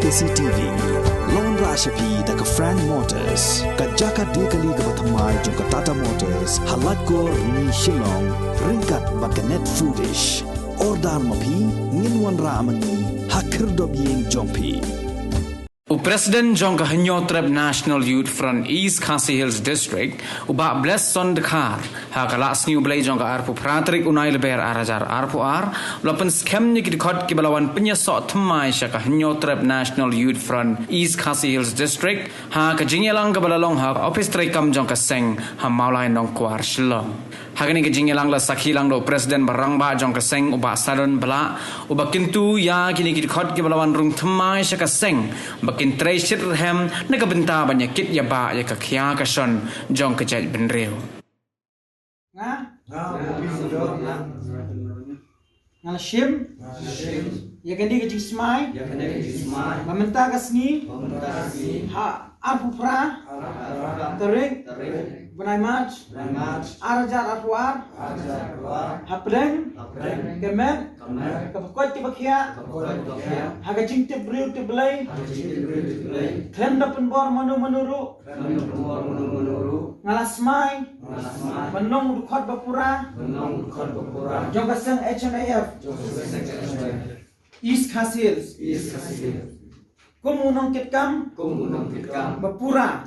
KCTV Lon Rashapi daga Frank Motors kajaka dekali ga bathamai jong Tata Motors halat ko ni Shillong ringkat bakanet foodish ordal mapi nginwan ramani hakir dobyeng jongpi President Jongka Hanyotrep National Youth Front East Khasi Hills District uba bless son dekar hakala sniu blay Jongka arpu pratrik unai leber arajar arpu ar lapan scam ni kidikot kibalawan penyesok temai syaka Hanyotrep National Youth Front East Khasi Hills District ha kajingelang kebalalong ha office trekam Jongka seng ha maulai nong kuar Shillong Hagani kejingelang la sakhilang do President barang ba Jongka seng uba sadon bala uba kintu ya kini kidikot kibalawan rung temai syaka seng bakin treasure hem nagabenta banyak kit ya ba ya kakya kason jong kejat benreu ngala shim ya gandi kejing smai mamenta kasni ha apu pra tarik benai mat arajar arwar haplen kemet kapakot tibakya haga jing tebreu teblai klem dapen bor manuru ngala smai menong dukot bapura jong kaseng HNAF East Khasi Hills Kumunong kitkam bapura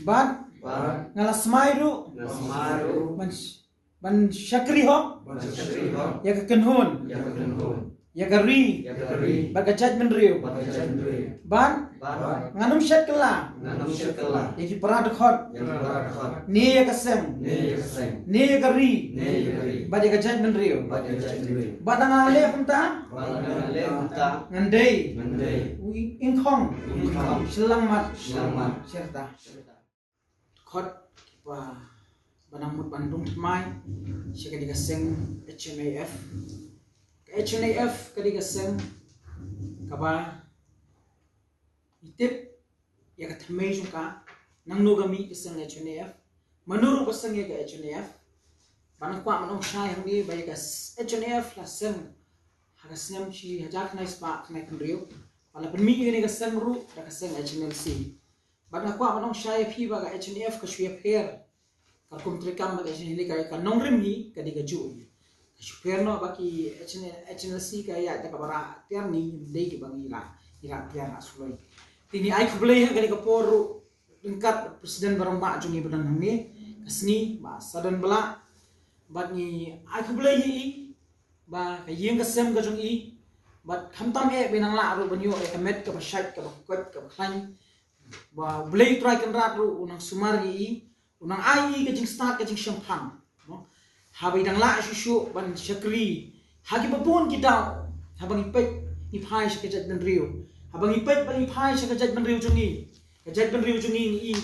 bat ngala smai ru ban syakri ho ya kekenhun ya gari bagajat menriu ban nganum syakla ya ki parad khot ni ya kasem ni ya gari bagajat menriu badang ale punta ngandei ingkhong selamat serta khot pa Banamut Bandung Mai syaka digaseng HNAF kadigaseng kaba itip ya kathamay ka nang nugami isang HNAF manuru basang ya ka HNAF banang kwa manong syay hangdi bayagas HNAF lasem hagasem si hajak na ispa kanay kandriyo pala penmi ini gaseng ru dagaseng HNLC banang kwa manong syay phi baga HNAF kasya pher Kalkum trekam bagai sini kaya kan nongrim hi kadi kaju. Superno baki HNLC kaya tak kabara tiar ni dei ki bang ira tiar asuloi. Tini ai kublai kadi kaporu tingkat presiden barang ba jungi badan hamni kasni ba sadan bala bat ni ai kublai hi ba kayeng kasem ka jungi bat khamtam e binang la ru banyo e kamet ka basyat ka bakot ka baklan ba blai try kan rat ru unang sumari unang ai kajing start kajing champagne no habai dang la shu ban syakri hagi babon kita habang ipet iphai sakajat dan riu habang ipet ban iphai sakajat ban riu jungi kajat ban riu jungi ni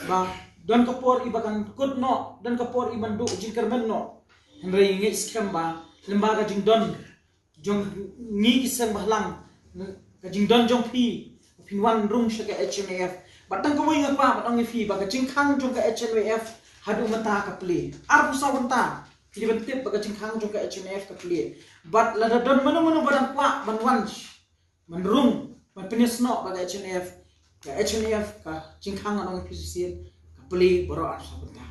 ba don kapor ibakan kut no dan kapor iban du jingkarmen no henry ngi scam ba lembaga jing don jong ngi kisem bahlang kajing don jong pi pinwan rung saka HNAF batang kawai ngapa batang ngi fi baga jingkhang jong ka HNAF hadu mata ka pli arpu sawanta kili bentip baga jingkhang jong ka HNAF ka pli bat lada don manu badang kwa banwan manrung man penisno baga HNAF ka jingkhang anong PCC ka pli boro ar sawanta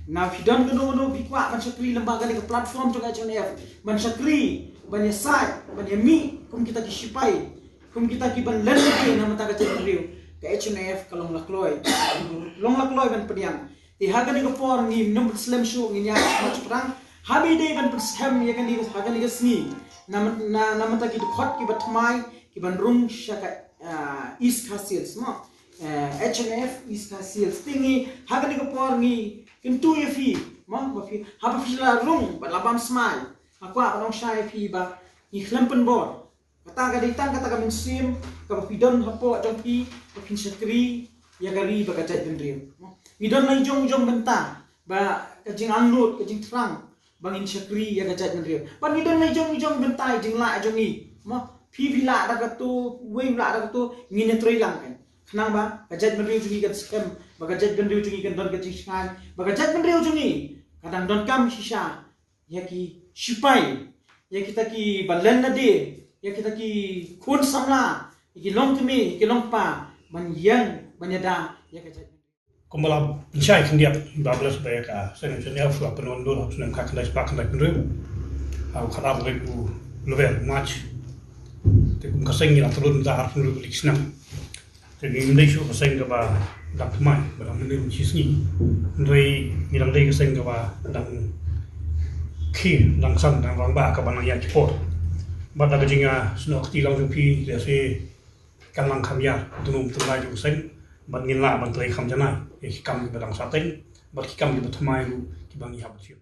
na fidon gano bikwa man sakri lembaga ni ka platform jong HNAF man sakri ban site ban mi kum kita disipai kum kita ki ban len lagi na mata ka review ka HNAF kalong lakloi ban pediang ti hagani ko por ni num slam show ni nya mach prang habi de ban scam ya kan di hagani ga sni na mata ki khot ki batmai ki ban rum shaka East Khasi Hills no HNAF East Khasi Hills tingi hagani ko por ni kintu ya fi ma ba fi haba fi la rum ba labam smile akwa anong shy fi ba ni klempen bor kata ka ditang kata ka minsim ka pidon hapo jongpi pin sakri ya gari ba kajat dendrim midon lai jong benta ba kajing anlut kajing terang bangin sakri ya kajat dendrim pan midon lai jong benta jing la jongi ma phi la da ka tu wei la da ka tu ngine troi lang kan kenang ba kajat dendrim jungi kan scam ba kajat dendrim jungi kan don kajing skan ba kajat dendrim jungi kadang don kam shisha ya ki shipai ya kita ki balan na de ya kita ki khun samla ikilong tumi ikilong pa ban yang banyada ya ka jat Kumbala pencai kendiap bablas bayaka sen senel fla penon dulu senang kakandai sepakandai penru au khatar lebu level match te kum kaseng ila turun zahar penru lik senang te ni ndai shu kaseng ga ba dak mai ba mendem chisni ndai ni dang dai kaseng ga ba dang ki dang sang dang wang ba ka ba nang ya chipot ba da jinga snok ti lang ju pi le se kan lang khamya tunum tunai ju seng ban ngin la ban tlei kham janai e kam ki badang saten bat ki kam ki bathmai ru ki bang hi habchi